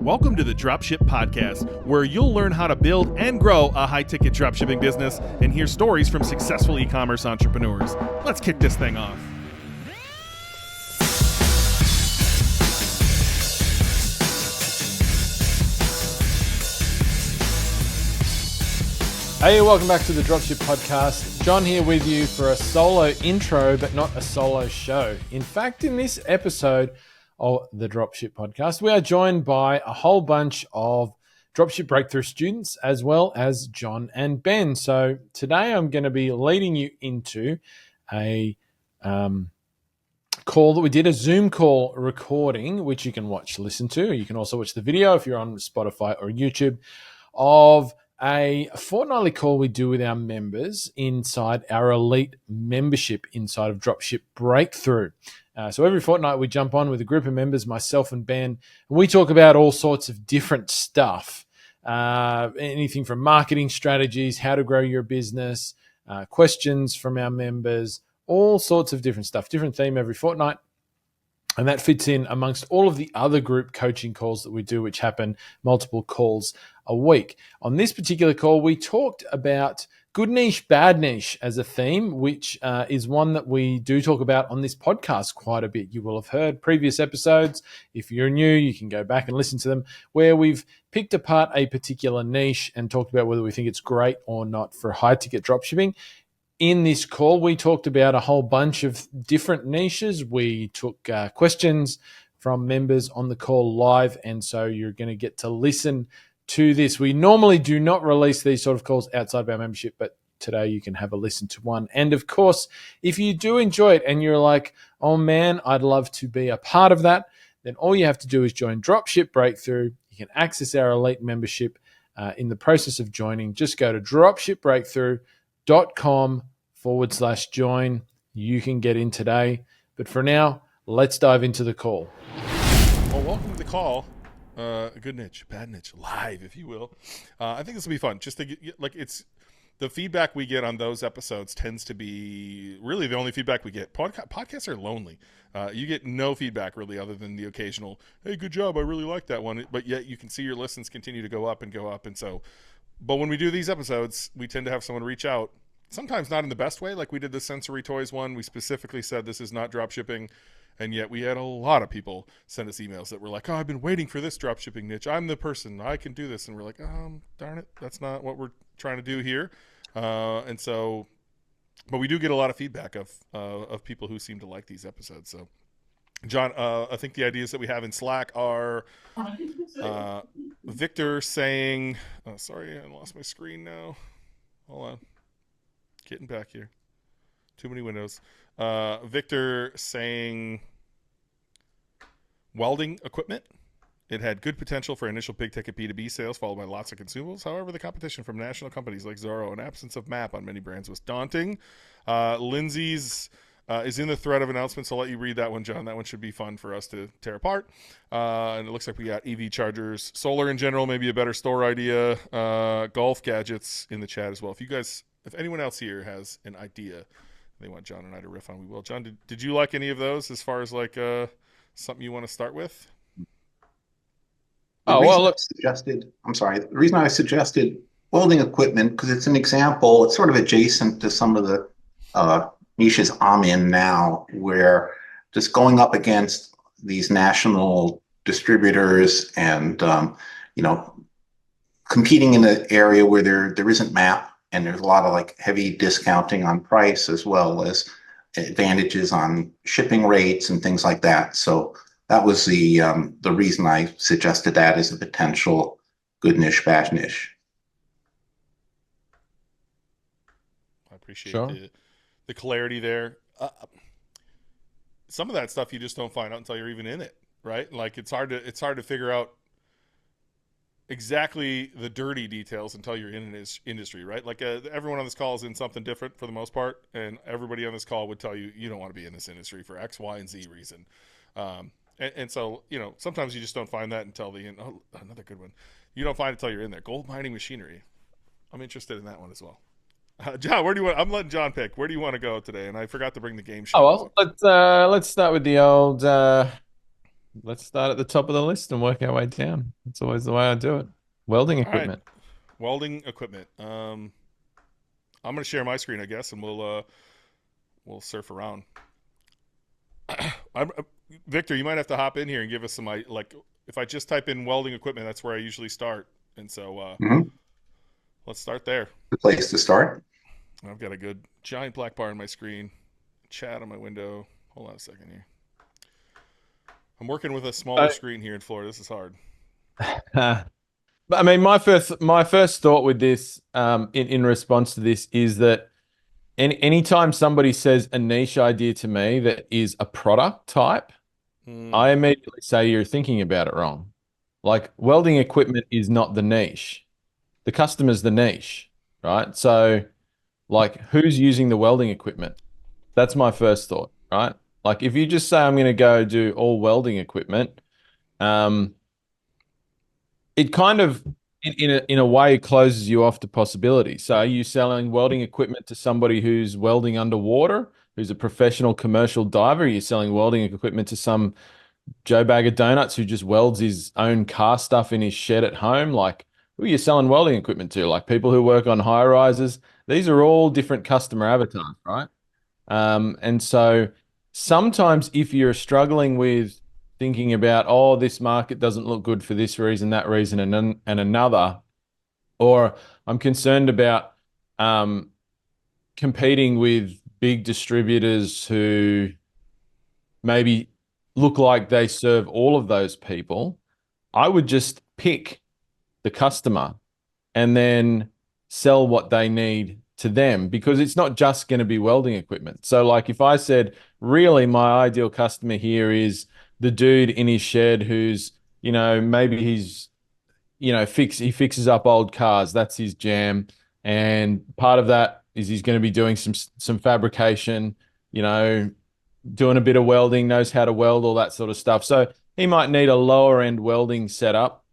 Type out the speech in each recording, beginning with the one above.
Welcome to the Dropship Podcast, where you'll learn how to build and grow a high-ticket dropshipping business and hear stories from successful e-commerce entrepreneurs. Let's kick this thing off. Hey, welcome back to the Dropship Podcast. John here with you for a solo intro, but not a solo show. In fact, in this episode of the Dropship Podcast, we are joined by a whole bunch of Dropship Breakthru students, as well as John and Ben. So today I'm going to be leading you into a call that we did, a Zoom call recording, which you can listen to. You can also watch the video if you're on Spotify or YouTube, of a fortnightly call we do with our members inside our elite membership inside of Dropship Breakthru. So every fortnight we jump on with a group of members, myself and Ben, and we talk about all sorts of different stuff. Anything from marketing strategies, how to grow your business, questions from our members, all sorts of different stuff, different theme every fortnight. And that fits in amongst all of the other group coaching calls that we do, which happen multiple calls a week. On this particular call, we talked about good niche, bad niche as a theme, which is one that we do talk about on this podcast quite a bit. You will have heard previous episodes. If you're new, you can go back and listen to them, where we've picked apart a particular niche and talked about whether we think it's great or not for high-ticket dropshipping. In this call, we talked about a whole bunch of different niches. We took questions from members on the call live, and so you're going to get to listen to this. We normally do not release these sort of calls outside of our membership, but today you can have a listen to one. And of course, if you do enjoy it and you're like, oh man, I'd love to be a part of that, then all you have to do is join Dropship Breakthru. You can access our elite membership in the process of joining. Just go to dropshipbreakthru.com/join. You can get in today. But for now, let's dive into the call. Well, welcome to the call. Good niche, bad niche, live, if you will. I think this will be fun. Just to get, it's the feedback we get on those episodes tends to be really the only feedback we get. Podcasts are lonely. You get no feedback really, other than the occasional, "Hey, good job, I really like that one." But yet you can see your listens continue to go up and go up, and so. But when we do these episodes, we tend to have someone reach out. Sometimes not in the best way, like we did the sensory toys one. We specifically said this is not dropshipping. And yet we had a lot of people send us emails that were like, "Oh, I've been waiting for this dropshipping niche. I'm the person. I can do this." And we're like, darn it. That's not what we're trying to do here. And so, but we do get a lot of feedback of people who seem to like these episodes. So, John, I think the ideas that we have in Slack are Victor saying, sorry, I lost my screen now. Hold on. Getting back here. Too many windows. Victor saying welding equipment. It had good potential for initial big ticket B2B sales, followed by lots of consumables. However, the competition from national companies like Zoro and absence of map on many brands was daunting. Lindsay's is in the thread of announcements. I'll let you read that one, John. That one should be fun for us to tear apart. And it looks like we got EV chargers, solar in general, maybe a better store idea, golf gadgets in the chat as well. If anyone else here has an idea they want John and I to riff on, we will. John, did you like any of those as far as like something you want to start with? The reason I suggested welding equipment, because it's an example, it's sort of adjacent to some of the niches I'm in now, where just going up against these national distributors and, competing in an area where there isn't MAP, and there's a lot of like heavy discounting on price, as well as advantages on shipping rates and things like that. So that was the reason I suggested that as a potential good niche, bad niche. I appreciate the clarity there. Some of that stuff you just don't find out until you're even in it, right? Like it's hard to figure out exactly the dirty details until you're in an industry, right? Like everyone on this call is in something different for the most part, and everybody on this call would tell you you don't want to be in this industry for X, Y, and Z reason. And so, sometimes you just don't find that until the end. Oh, another good one. You don't find it until you're in there. Gold mining machinery. I'm interested in that one as well. John, where do you want? I'm letting John pick. Where do you want to go today? And I forgot to bring the game sheet. Oh, well, let's start with the old Let's start at the top of the list and work our way down. That's always the way I do it. Welding All right, equipment. welding equipment. I'm gonna share my screen, I guess, and we'll surf around. I'm, Victor, you might have to hop in here and give us some like. If I just type in welding equipment, that's where I usually start, and so Mhm. let's start there. The place to start. I've got a good giant black bar on my screen, chat on my window. Hold on a second here. I'm working with a smaller screen here in Florida. This is hard. But I mean, my first thought with this, in response to this, is that anytime somebody says a niche idea to me that is a product type, Mm, I immediately say you're thinking about it wrong. Like welding equipment is not the niche. The customer's the niche, right? So, like, who's using the welding equipment? That's my first thought, right? Like, if you just say I'm going to go do all welding equipment, um, it kind of, in a way, closes you off to possibility. So, are you selling welding equipment to somebody who's welding underwater, who's a professional commercial diver? Are you selling welding equipment to some Joe Bag of Donuts who just welds his own car stuff in his shed at home? Like, who are you selling welding equipment to? Like people who work on high rises. These are all different customer avatars, right? And so sometimes if you're struggling with thinking about, oh, this market doesn't look good for this reason, that reason, and another, or I'm concerned about um, competing with big distributors who maybe look like they serve all of those people, I would just pick the customer and then sell what they need to them because it's not just going to be welding equipment. So, like, if I said, really, my ideal customer here is the dude in his shed who's, maybe he fixes up old cars. That's his jam. And part of that is he's going to be doing some fabrication, you know, doing a bit of welding, knows how to weld, all that sort of stuff. So he might need a lower end welding setup,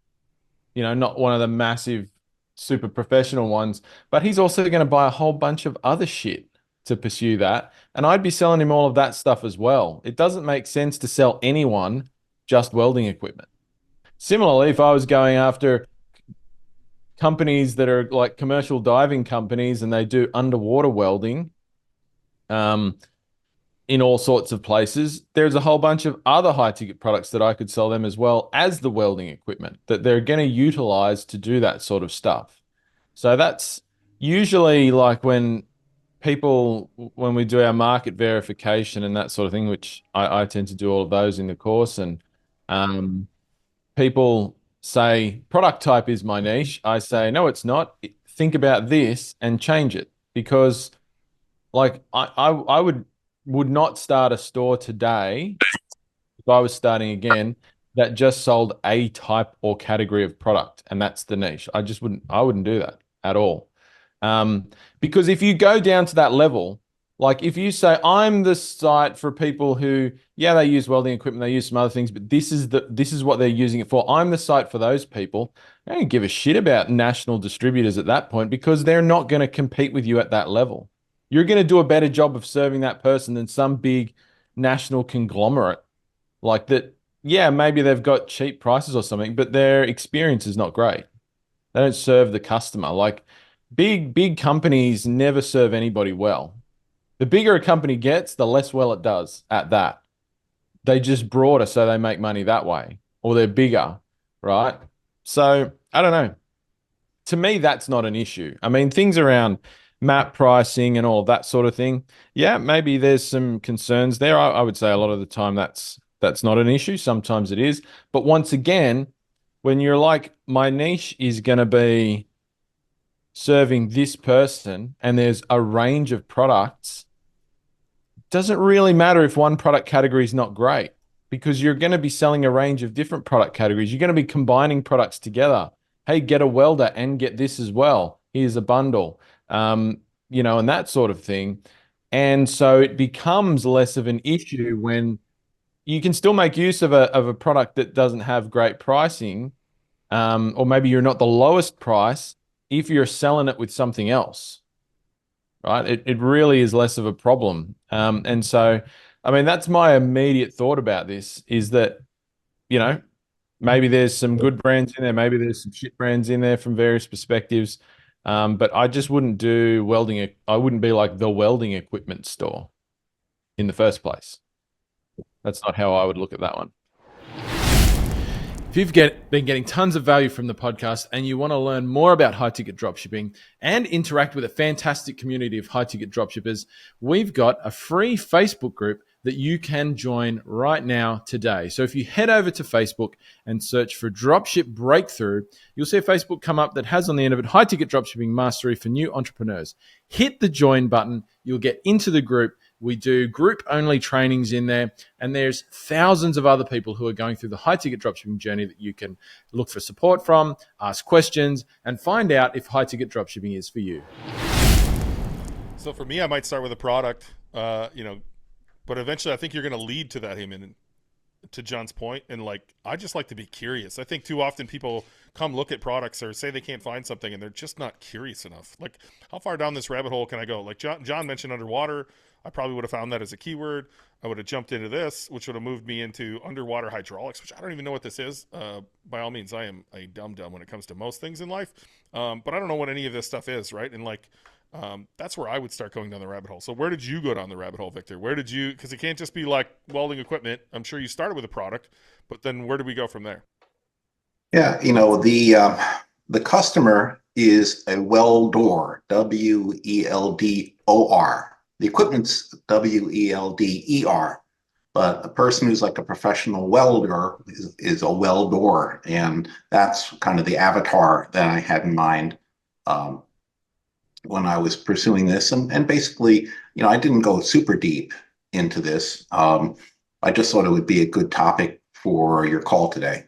not one of the massive, super professional ones, but he's also going to buy a whole bunch of other shit to pursue that. And I'd be selling him all of that stuff as well. It doesn't make sense to sell anyone just welding equipment. Similarly, if I was going after companies that are like commercial diving companies and they do underwater welding, um, in all sorts of places, there's a whole bunch of other high ticket products that I could sell them as well as the welding equipment that they're going to utilize to do that sort of stuff. So that's usually like when we do our market verification and that sort of thing, which I tend to do all of those in the course, and um, people say product type is my niche. I say, no, it's not. Think about this and change it because like I would not start a store today if I was starting again that just sold a type or category of product and that's the niche. I wouldn't do that at all. Because if you go down to that level, like if you say I'm the site for people who, yeah, they use welding equipment, they use some other things, but this is what they're using it for. I'm the site for those people. I don't give a shit about national distributors at that point because they're not going to compete with you at that level. You're going to do a better job of serving that person than some big national conglomerate like that. Yeah, maybe they've got cheap prices or something, but their experience is not great. They don't serve the customer. Like big companies never serve anybody well. The bigger a company gets, the less well it does at that. They just broader so they make money that way, or they're bigger, right? So I don't know. To me, that's not an issue. I mean, things around map pricing and all of that sort of thing. Yeah, maybe there's some concerns there. I would say a lot of the time that's not an issue. Sometimes it is. But once again, when you're like, my niche is going to be serving this person and there's a range of products, doesn't really matter if one product category is not great because you're going to be selling a range of different product categories. You're going to be combining products together. Hey, get a welder and get this as well. Here's a bundle, and that sort of thing. And so it becomes less of an issue when you can still make use of a product that doesn't have great pricing, or maybe you're not the lowest price if you're selling it with something else, right? It really is less of a problem. And so, I mean, that's my immediate thought about this is that maybe there's some good brands in there, maybe there's some shit brands in there from various perspectives. But I just wouldn't do welding. I wouldn't be like the welding equipment store in the first place. That's not how I would look at that one. If you've been getting tons of value from the podcast and you want to learn more about high-ticket dropshipping and interact with a fantastic community of high-ticket dropshippers, we've got a free Facebook group that you can join right now today. So if you head over to Facebook and search for Dropship Breakthru, you'll see a Facebook come up that has on the end of it high-ticket dropshipping mastery for new entrepreneurs. Hit the join button. You'll get into the group. We do group-only trainings in there, and there's thousands of other people who are going through the high-ticket dropshipping journey that you can look for support from, ask questions, and find out if high-ticket dropshipping is for you. So for me, I might start with a product, but eventually I think you're going to lead to that, Heyman, to John's point. And I just like to be curious. I think too often people come look at products or say they can't find something and they're just not curious enough. Like, how far down this rabbit hole can I go? Like John mentioned underwater. I probably would have found that as a keyword. I would have jumped into this, which would have moved me into underwater hydraulics, which I don't even know what this is. By all means, I am a dum-dum when it comes to most things in life. But I don't know what any of this stuff is, right? And that's where I would start going down the rabbit hole. So where did you go down the rabbit hole, Victor? Because it can't just be like welding equipment. I'm sure you started with a product, but then where do we go from there? Yeah, the customer is a welder, WELDOR. The equipment's WELDER, but a person who's like a professional welder is a welder, and that's kind of the avatar that I had in mind when I was pursuing this. And basically, I didn't go super deep into this. I just thought it would be a good topic for your call today.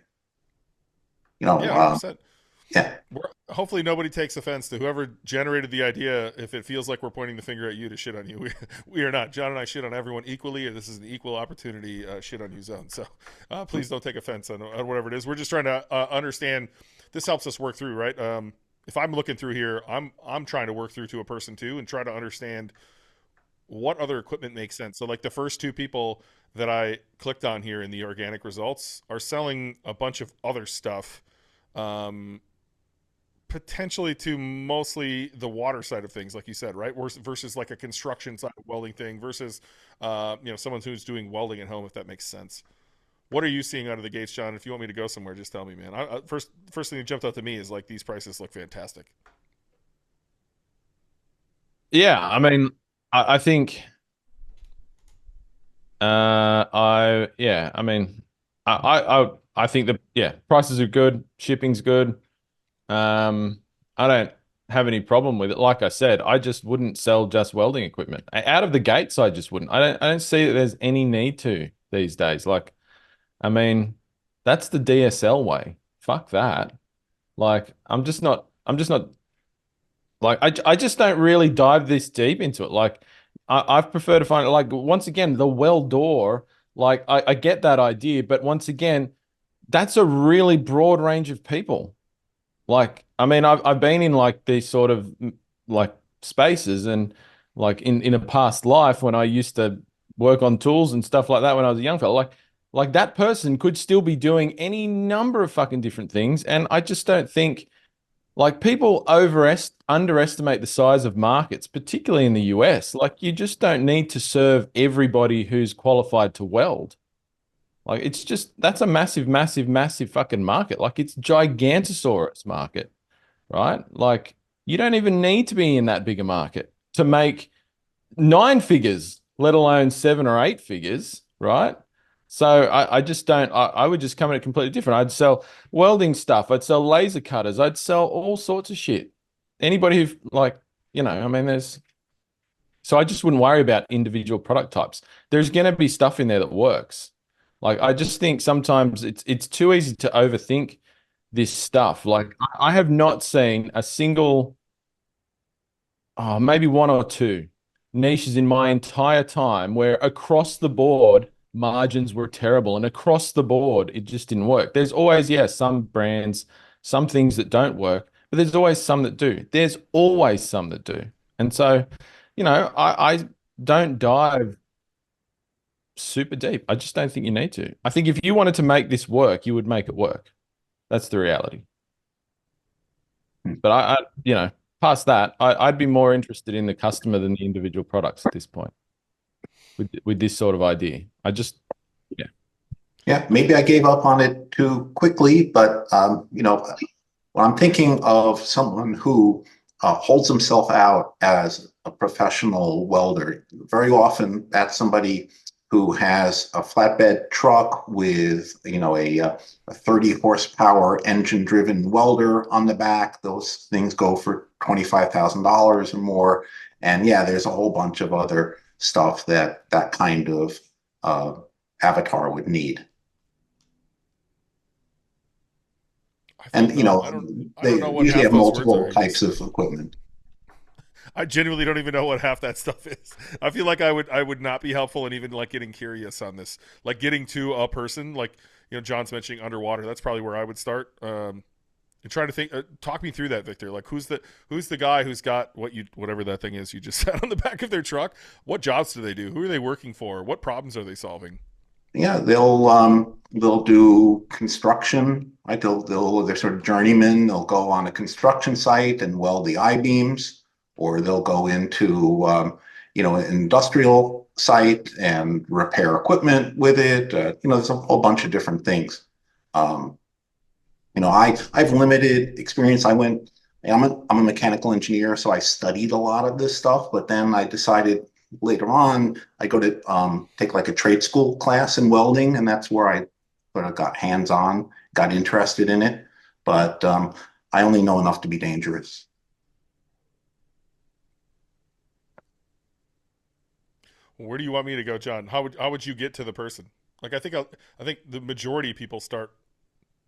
Yeah, yeah. Hopefully nobody takes offense to whoever generated the idea. If it feels like we're pointing the finger at you to shit on you, we are not. John and I shit on everyone equally, and this is an equal opportunity shit on you zone. So please don't take offense on whatever it is. We're just trying to understand. This helps us work through, right? If I'm looking through here, I'm trying to work through to a person too and try to understand what other equipment makes sense. So the first two people that I clicked on here in the organic results are selling a bunch of other stuff. Potentially to mostly the water side of things, like you said, right? Versus like a construction side of welding thing versus, someone who's doing welding at home, if that makes sense. What are you seeing out of the gates, John? If you want me to go somewhere, just tell me, man. First thing that jumped out to me is these prices look fantastic. Yeah, I mean, I think, I think prices are good, shipping's good. I don't have any problem with it. Like I said, I just wouldn't sell just welding equipment out of the gates. I just wouldn't. I don't see that there's any need to these days. That's the DSL way. Fuck that. I'm just not I just don't really dive this deep into it. I've preferred to find it once again, the welder, I get that idea, but once again, that's a really broad range of people. I've been in these sort of spaces and in a past life when I used to work on tools and stuff like that when I was a young fella, that person could still be doing any number of fucking different things. And I just don't think people underestimate the size of markets, particularly in the US. You just don't need to serve everybody who's qualified to weld. That's a massive, massive, massive fucking market. It's Gigantosaurus market, right? You don't even need to be in that bigger market to make 9 figures, let alone 7 or 8 figures, right? So I just don't, I would just come at it completely different. I'd sell welding stuff. I'd sell laser cutters. I'd sell all sorts of shit. Anybody who so I just wouldn't worry about individual product types. There's going to be stuff in there that works. I just think sometimes it's too easy to overthink this stuff. I have not seen a single, maybe 1 or 2 niches in my entire time where across the board margins were terrible and across the board it just didn't work. There's always, some brands, some things that don't work, but there's always some that do. There's always some that do. And so, I don't dive super deep. I just don't think you need to. I think if you wanted to make this work, you would make it work. That's the reality. But past that, I'd be more interested in the customer than the individual products at this point with this sort of idea. Yeah. Yeah, maybe I gave up on it too quickly, but when I'm thinking of someone who holds himself out as a professional welder, very often that's somebody who has a flatbed truck with a 30 horsepower engine driven welder on the back. Those things go for $25,000 or more. And yeah, there's a whole bunch of other stuff that kind of avatar would need. And I don't they know what usually half have those words multiple are. types of equipment. I genuinely don't even know what half that stuff is. I feel like I would not be helpful in even like getting curious on this, like getting to a person. Like John's mentioning underwater. That's probably where I would start. And trying to think. Talk me through that, Victor. Like who's the guy who's got whatever that thing is you just sat on the back of their truck? What jobs do they do? Who are they working for? What problems are they solving? Yeah, they'll do construction, right? They're sort of journeymen. They'll go on a construction site and weld the I-beams, or they'll go into an industrial site and repair equipment with it. There's a whole bunch of different things. I've limited experience. I'm a mechanical engineer, so I studied a lot of this stuff, but then I decided later on I go to take like a trade school class in welding, and that's where I sort of got hands-on, got interested in it. But I only know enough to be dangerous. Where do you want me to go, John? How would you get to the person? Like I think the majority of people start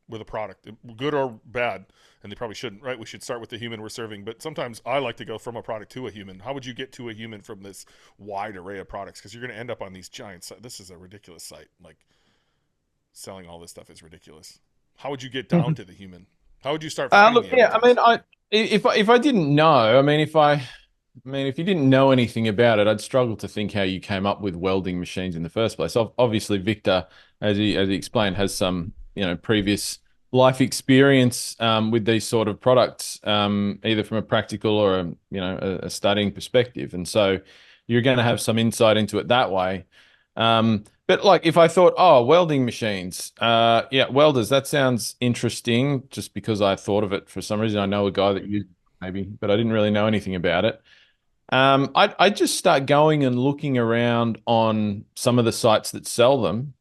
with a product, good or bad, and they probably shouldn't, right? We should start with the human we're serving, but sometimes I like to go from a product to a human. How would you get to a human from this wide array of products? Because you're going to end up on these giant sites. This is a ridiculous site. Like selling all this stuff is ridiculous. How would you get down to the human? How would you start finding Look, the yeah, I avatars? mean, if I didn't know, if you didn't know anything about it, I'd struggle to think how you came up with welding machines in the first place. Obviously, Victor, as he explained, has some previous life experience with these sort of products, either from a practical or a studying perspective, and so you're going to have some insight into it that way. But like if I thought, oh, welding machines, welders, that sounds interesting, just because I thought of it for some reason. I know a guy that used it maybe, but I didn't really know anything about it. I'd just start going and looking around on some of the sites that sell them.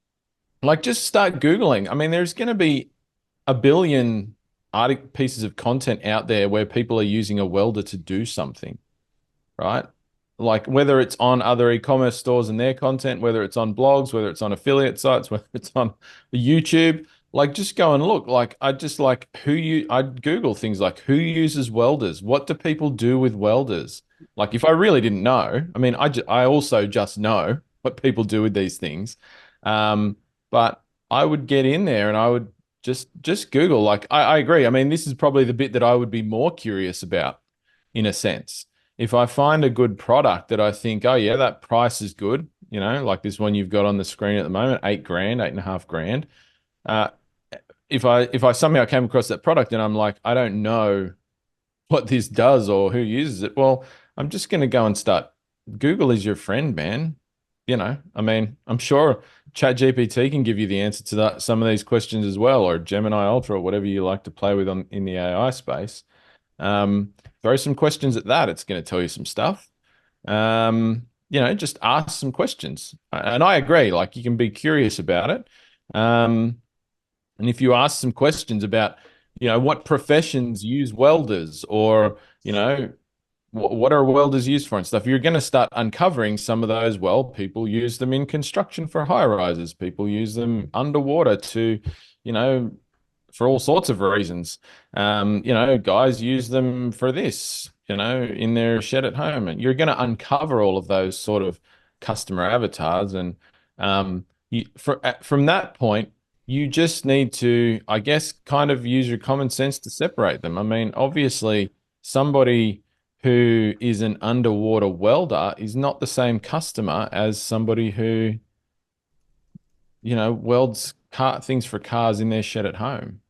Like just start Googling. I mean, there's going to be a billion pieces of content out there where people are using a welder to do something, right? Like whether it's on other e-commerce stores and their content, whether it's on blogs, whether it's on affiliate sites, whether it's on YouTube, like just go and look. Like I'd Google things like who uses welders? What do people do with welders? Like if I really didn't know, I mean, I also just know what people do with these things. But I would get in there and I would just Google. Like I agree. I mean, this is probably the bit that I would be more curious about in a sense. If I find a good product that I think, oh yeah, that price is good, like this one you've got on the screen at the moment, $8,000, $8,500. If I somehow came across that product and I'm like, I don't know what this does or who uses it, well, I'm just going to go and start. Google is your friend, man. I mean, I'm sure ChatGPT can give you the answer to some of these questions as well, or Gemini Ultra, or whatever you like to play with in the AI space. Throw some questions at that. It's going to tell you some stuff. Just ask some questions. And I agree, like you can be curious about it. And if you ask some questions about, what professions use welders, or, what are welders used for and stuff, you're going to start uncovering some of those. Well, people use them in construction for high rises. People use them underwater to, for all sorts of reasons. Guys use them for this, in their shed at home. And you're going to uncover all of those sort of customer avatars. And from that point, you just need to, I guess, kind of use your common sense to separate them. I mean, obviously, somebody who is an underwater welder is not the same customer as somebody who welds things for cars in their shed at home,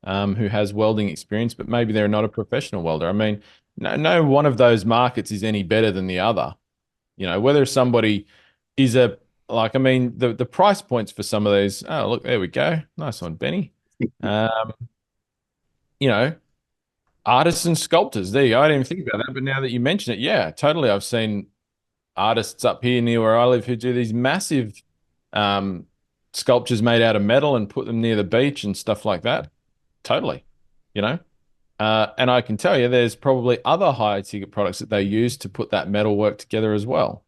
who has welding experience, but maybe they're not a professional welder. I mean, no one of those markets is any better than the other. Whether somebody is the price points for some of these. Oh, look, there we go. Nice one, Benny. Um, you know, Artists and sculptors. There you go. I didn't even think about that, but now that you mention it, yeah, totally. I've seen artists up here near where I live who do these massive um, sculptures made out of metal and put them near the beach and stuff like that. Totally, you know. And I can tell you, there's probably other high ticket products that they use to put that metal work together as well,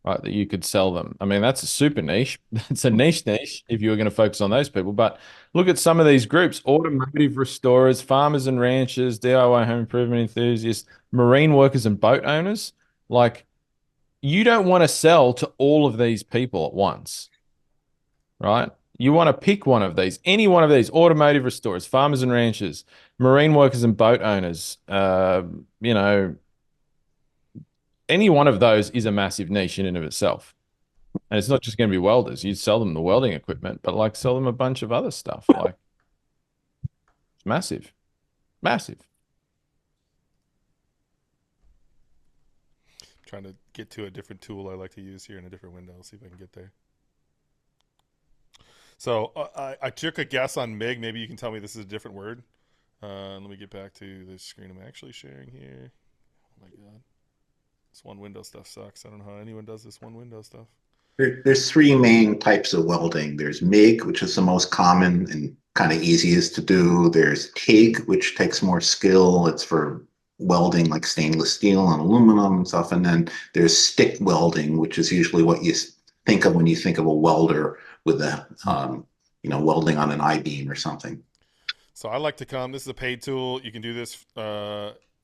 right? That you could sell them. I mean, that's a super niche. It's a niche if you were going to focus on those people. But look at some of these groups: automotive restorers, farmers and ranchers, DIY home improvement enthusiasts, marine workers, and boat owners. Like, you don't want to sell to all of these people at once, right? You want to pick one of these, any one of these: automotive restorers, farmers and ranchers, marine workers and boat owners. Any one of those is a massive niche in and of itself. And it's not just going to be welders. You'd sell them the welding equipment, but like sell them a bunch of other stuff. Like, it's massive, massive. Trying to get to a different tool I like to use here in a different window. See if I can get there. So I took a guess on MIG. Maybe you can tell me this is a different word. Let me get back to the screen I'm actually sharing here. Oh my god, this one window stuff sucks. I don't know how anyone does this one window stuff. There's three main types of welding. There's MIG, which is the most common and kind of easiest to do. There's TIG, which takes more skill. It's for welding like stainless steel and aluminum and stuff. And then there's stick welding, which is usually what you think of when you think of a welder with a, welding on an I-beam or something. So I like to come. This is a paid tool. You can do this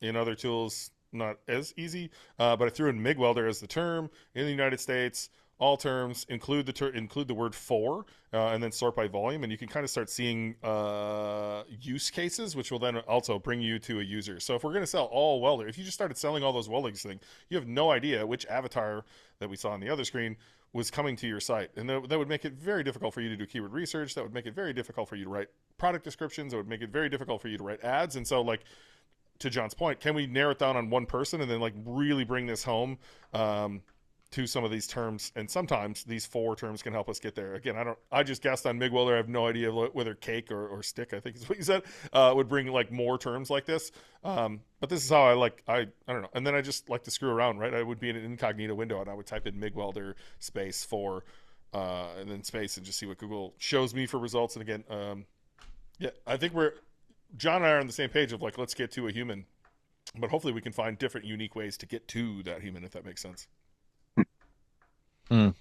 in other tools, not as easy. But I threw in MIG welder as the term in the United States. All terms include the word for, and then sort by volume, and you can kind of start seeing use cases, which will then also bring you to a user. So if we're going to sell all welder, if you just started selling all those welding things, you have no idea which avatar that we saw on the other screen was coming to your site, and that would make it very difficult for you to do keyword research. That would make it very difficult for you to write product descriptions. That would make it very difficult for you to write ads. And so, like, to John's point, can we narrow it down on one person and then like really bring this home to some of these terms? And sometimes these four terms can help us get there. Again, I just guessed on MIG welder. I have no idea whether cake or stick, I think is what you said, would bring like more terms like this. But this is how I don't know. And then I just like to screw around, right? I would be in an incognito window and I would type in MIG welder space for, and then space, and just see what Google shows me for results. And again, I think John and I are on the same page of like, let's get to a human, but hopefully we can find different unique ways to get to that human, if that makes sense. Good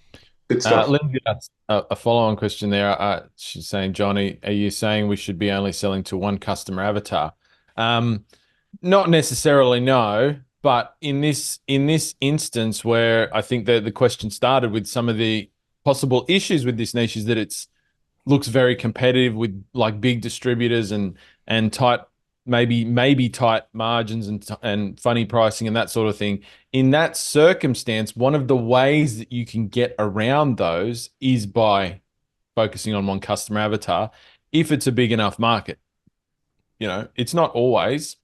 stuff. Lindsay, that's a follow-on question there. She's saying, Johnny, are you saying we should be only selling to one customer avatar? Not necessarily, no. But in this instance, where I think that the question started with some of the possible issues with this niche is that it's looks very competitive with like big distributors and tight, maybe tight margins and funny pricing and that sort of thing. In that circumstance, one of the ways that you can get around those is by focusing on one customer avatar if it's a big enough market. It's not always,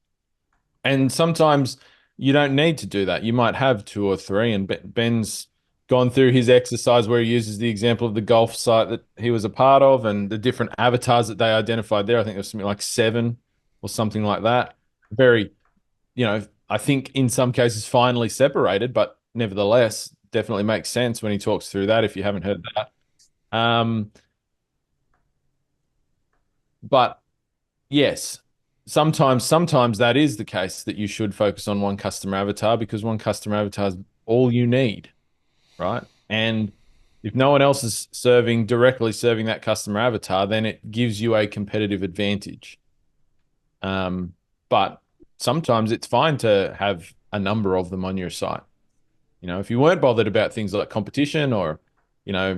and sometimes you don't need to do that. You might have two or three, and Ben's gone through his exercise where he uses the example of the golf site that he was a part of and the different avatars that they identified there. I think there's something like 7 or something like that. Very, I think in some cases finally separated, but nevertheless, definitely makes sense when he talks through that if you haven't heard that. But yes, sometimes that is the case, that you should focus on one customer avatar because one customer avatar is all you need. Right. And if no one else is directly serving that customer avatar, then it gives you a competitive advantage. But sometimes it's fine to have a number of them on your site. If you weren't bothered about things like competition or, blah,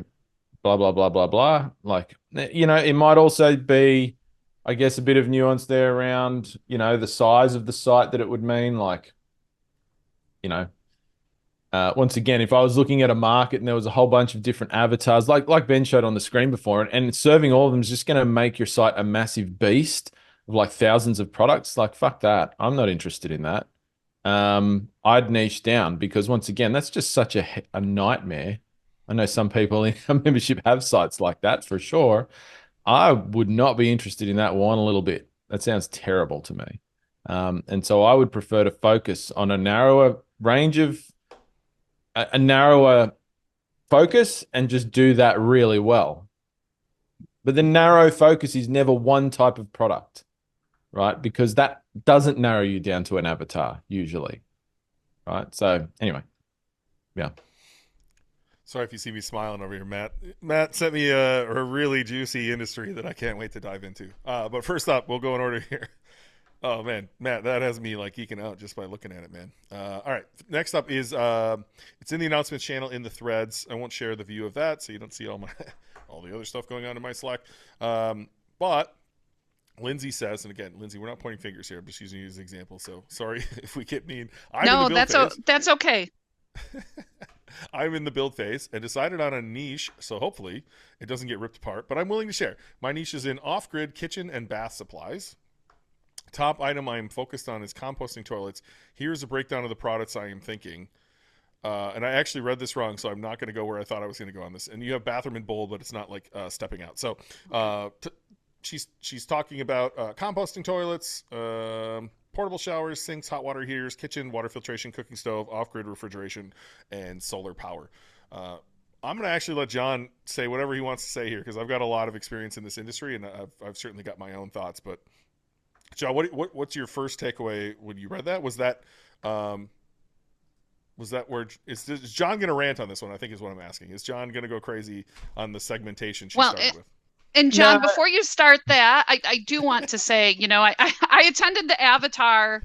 blah, blah, blah, blah, like, it might also be, I guess, a bit of nuance there around, the size of the site that it would mean, like, Once again, if I was looking at a market and there was a whole bunch of different avatars, like Ben showed on the screen before, and serving all of them is just going to make your site a massive beast of like thousands of products. Like, fuck that. I'm not interested in that. I'd niche down, because once again, that's just such a nightmare. I know some people in our membership have sites like that for sure. I would not be interested in that one little bit. That sounds terrible to me. And so I would prefer to focus on a narrower range of a narrower focus and just do that really well. But the narrow focus is never one type of product, right? Because that doesn't narrow you down to an avatar usually, right? So anyway, yeah. Sorry if you see me smiling over here, Matt. Matt sent me a really juicy industry that I can't wait to dive into. But first up, we'll go in order here. Oh man, Matt, that has me like geeking out just by looking at it, man. All right, next up is it's in the announcements channel in the threads. I won't share the view of that, so you don't see all my all the other stuff going on in my Slack. But Lindsay says, and again, Lindsay, we're not pointing fingers here. I'm just using you as an example. So sorry if we get mean. That's okay. I'm in the build phase and decided on a niche, so hopefully it doesn't get ripped apart. But I'm willing to share. My niche is in off-grid kitchen and bath supplies. Top item I am focused on is composting toilets. Here's a breakdown of the products I am thinking. And I actually read this wrong, so I'm not going to go where I thought I was going to go on this. And you have bathroom and bowl, but it's not like stepping out. So she's talking about composting toilets, portable showers, sinks, hot water heaters, kitchen, water filtration, cooking stove, off-grid refrigeration, and solar power. I'm going to actually let John say whatever he wants to say here, because I've got a lot of experience in this industry, and I've certainly got my own thoughts, but John, what's your first takeaway when you read that? Was that where is John going to rant on this one? I think is what I'm asking. Is John going to go crazy on the segmentation she started with? And John, before you start that, I do want to say, I attended the Avatar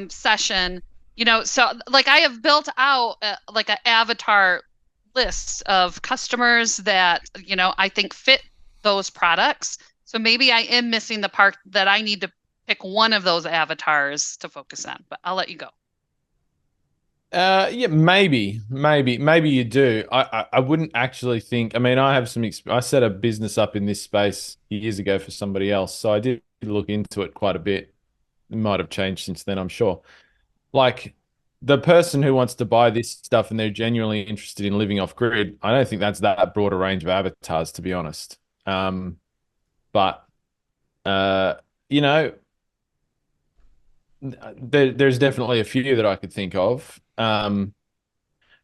session, so like I have built out like an Avatar list of customers that, I think fit those products. So maybe I am missing the part that I need to pick one of those avatars to focus on, but I'll let you go. Yeah, maybe you do. I wouldn't actually think. I mean, I have some. I set a business up in this space years ago for somebody else, so I did look into it quite a bit. It might have changed since then, I'm sure. Like the person who wants to buy this stuff and they're genuinely interested in living off grid, I don't think that's that broad a range of avatars, to be honest. But there's definitely a few that I could think of. And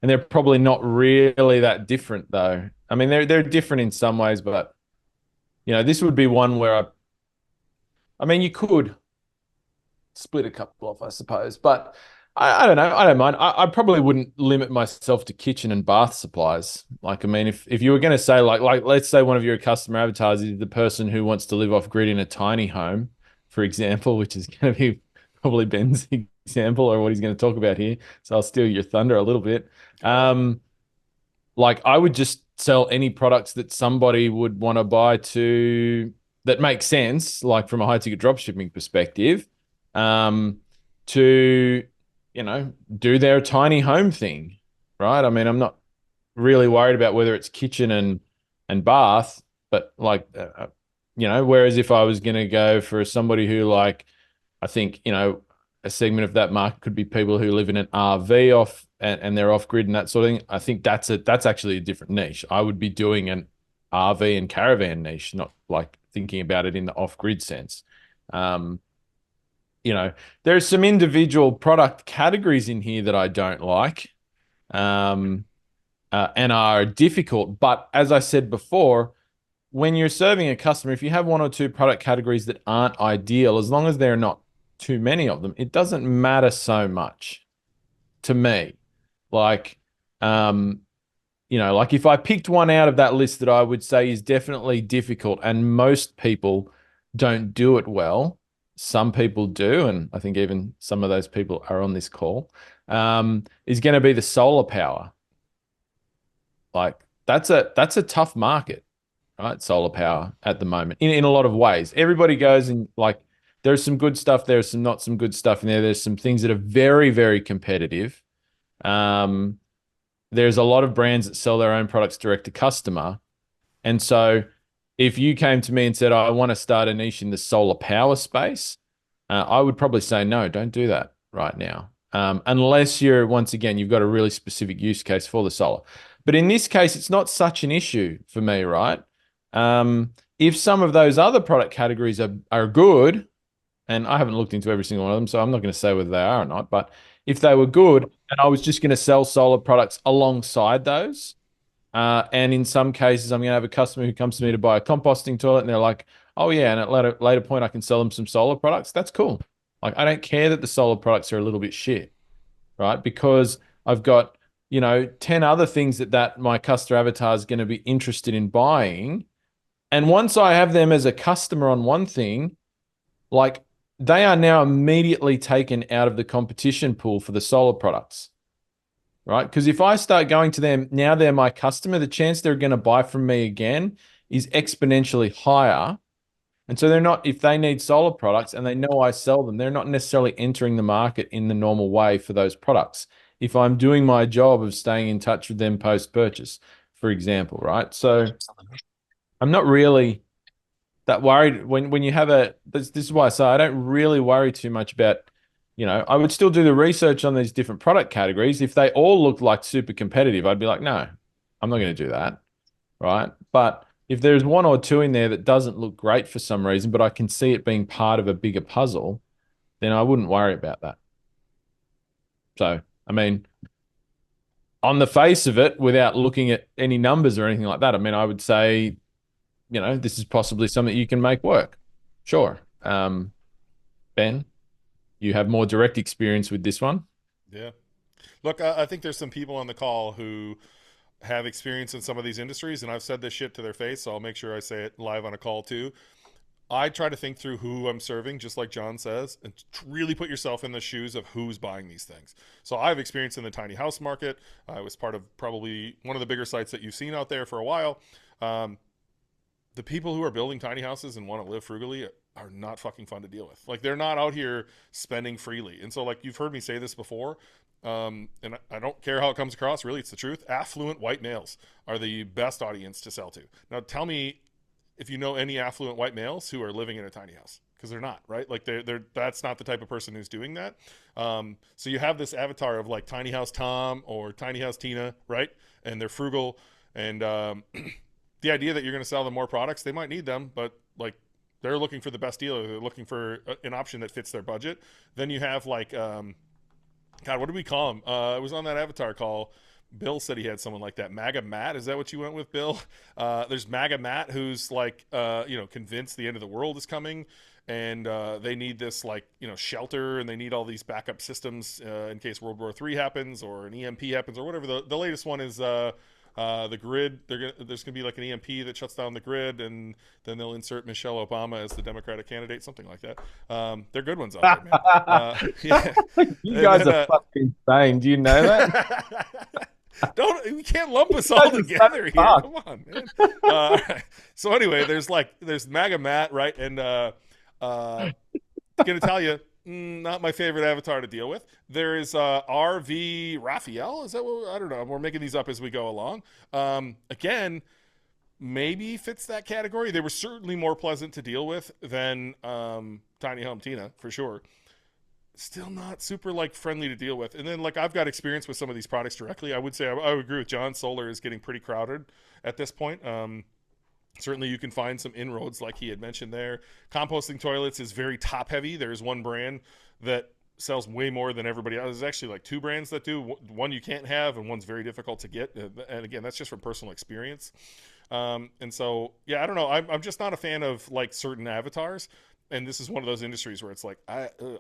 they're probably not really that different, though. I mean, they're different in some ways, but this would be one where I mean, you could split a couple off, I suppose, but I don't know. I don't mind. I probably wouldn't limit myself to kitchen and bath supplies. Like, I mean, if you were going to say like let's say one of your customer avatars is the person who wants to live off grid in a tiny home, for example, which is going to be probably Ben's example or what he's going to talk about here. So I'll steal your thunder a little bit. Like I would just sell any products that somebody would want to buy that makes sense, like from a high ticket dropshipping perspective, to, do their tiny home thing, right? I mean, I'm not really worried about whether it's kitchen and bath, but like, whereas if I was going to go for somebody who like, I think, a segment of that market could be people who live in an RV off and they're off grid and that sort of thing. I think that's actually a different niche. I would be doing an RV and caravan niche, not like thinking about it in the off grid sense. There's some individual product categories in here that I don't like, and are difficult. But as I said before, when you're serving a customer, if you have one or two product categories that aren't ideal, as long as there are not too many of them, it doesn't matter so much to me. Like, like if I picked one out of that list that I would say is definitely difficult and most people don't do it well, some people do, and I think even some of those people are on this call, is going to be the solar power. Like that's a tough market, right? Solar power at the moment in a lot of ways. Everybody goes and like, there's some good stuff. There's some not some good stuff in there. There's some things that are very, very competitive. there's a lot of brands that sell their own products direct to customer. And so if you came to me and said, I want to start a niche in the solar power space, I would probably say, no, don't do that right now. Unless once again, you've got a really specific use case for the solar. But in this case, it's not such an issue for me, right? If some of those other product categories are good, and I haven't looked into every single one of them, so I'm not going to say whether they are or not, but if they were good and I was just going to sell solar products alongside those, and in some cases, I'm going to have a customer who comes to me to buy a composting toilet and they're like, oh yeah, and at later point, I can sell them some solar products. That's cool. Like, I don't care that the solar products are a little bit shit, right? Because I've got, 10 other things that my customer avatar is going to be interested in buying. And once I have them as a customer on one thing, like, they are now immediately taken out of the competition pool for the solar products, right? Because if I start going to them, now they're my customer, the chance they're going to buy from me again is exponentially higher. And so they're not, if they need solar products and they know I sell them, they're not necessarily entering the market in the normal way for those products. If I'm doing my job of staying in touch with them post-purchase, for example, right? So I'm not really that worried when you have this is why I say I don't really worry too much about, I would still do the research on these different product categories. If they all look like super competitive, I'd be like, no, I'm not going to do that, right? But if there's one or two in there that doesn't look great for some reason, but I can see it being part of a bigger puzzle, then I wouldn't worry about that. So, I mean, on the face of it, without looking at any numbers or anything like that, I mean, I would say, this is possibly something you can make work. Sure. Ben, you have more direct experience with this one. Yeah. Look, I think there's some people on the call who have experience in some of these industries, and I've said this shit to their face, so I'll make sure I say it live on a call too. I try to think through who I'm serving, just like John says, and really put yourself in the shoes of who's buying these things. So I have experience in the tiny house market. I was part of probably one of the bigger sites that you've seen out there for a while. The people who are building tiny houses and want to live frugally are not fucking fun to deal with. Like, they're not out here spending freely. And so, like, you've heard me say this before, and I don't care how it comes across, really, it's the truth. Affluent white males are the best audience to sell to. Now, tell me if you know any affluent white males who are living in a tiny house, because they're not, right? Like, that's not the type of person who's doing that. So you have this avatar of, like, Tiny House Tom or Tiny House Tina, right? And they're frugal, and the idea that you're going to sell them more products, they might need them, but, like, they're looking for the best deal, or they're looking for an option that fits their budget. Then you have, like, God, what do we call him? It was on that avatar call. Bill said he had someone like that. MAGA Matt, is that what you went with, Bill? There's MAGA Matt, who's like, convinced the end of the world is coming, and they need this, like, shelter, and they need all these backup systems in case World War III happens or an EMP happens or whatever. The latest one is the grid. There's gonna be like an EMP that shuts down the grid, and then they'll insert Michelle Obama as the Democratic candidate, something like that. They're good ones out there, man. Yeah. You guys are fucking insane. Do you know that? We can't lump us all together here. Come on, man. Right. So anyway, there's MAGA Matt, right? And gonna tell you, not my favorite avatar to deal with. There is RV Raphael. Is that what? I don't know. We're making these up as we go along. Again, maybe fits that category. They were certainly more pleasant to deal with than Tiny Home Tina, for sure. Still not super, like, friendly to deal with. And then, like, I've got experience with some of these products directly. I would say I would agree with John. Solar is getting pretty crowded at this point. Certainly you can find some inroads, like he had mentioned there. Composting toilets is very top heavy. There's one brand that sells way more than everybody else. There's actually like two brands that do. One you can't have, and one's very difficult to get. And again, that's just from personal experience. And so, yeah, I don't know. I'm just not a fan of, like, certain avatars. And this is one of those industries where it's like,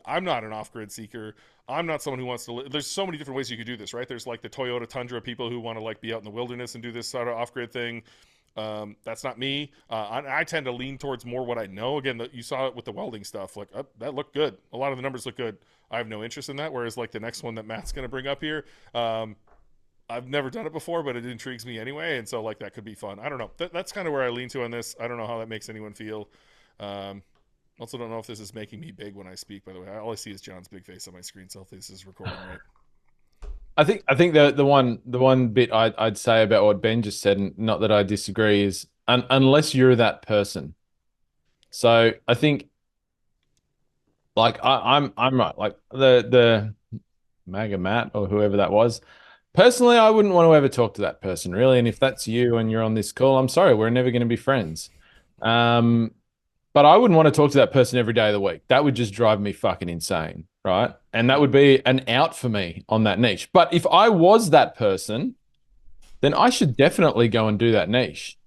I'm not an off-grid seeker. I'm not someone who wants to there's so many different ways you could do this, right? There's, like, the Toyota Tundra people who want to, like, be out in the wilderness and do this sort of off-grid thing. That's not me. I tend to lean towards more what I know. Again, you saw it with the welding stuff. Like, that looked good. A lot of the numbers look good. I have no interest in that. Whereas, like, the next one that Matt's going to bring up here, I've never done it before, but it intrigues me anyway. And so, like, that could be fun. I don't know. That's kind of where I lean to on this. I don't know how that makes anyone feel. Also don't know if this is making me big when I speak, by the way. All I see is John's big face on my screen, so hopefully this is recording right. I think the one bit I'd say about what Ben just said, and not that I disagree, is unless you're that person. So I think like I'm right. Like the MAGA Matt or whoever that was. Personally, I wouldn't want to ever talk to that person, really. And if that's you and you're on this call, I'm sorry, we're never going to be friends. Um, but I wouldn't want to talk to that person every day of the week. That would just drive me fucking insane, right? And that would be an out for me on that niche. But if I was that person, then I should definitely go and do that niche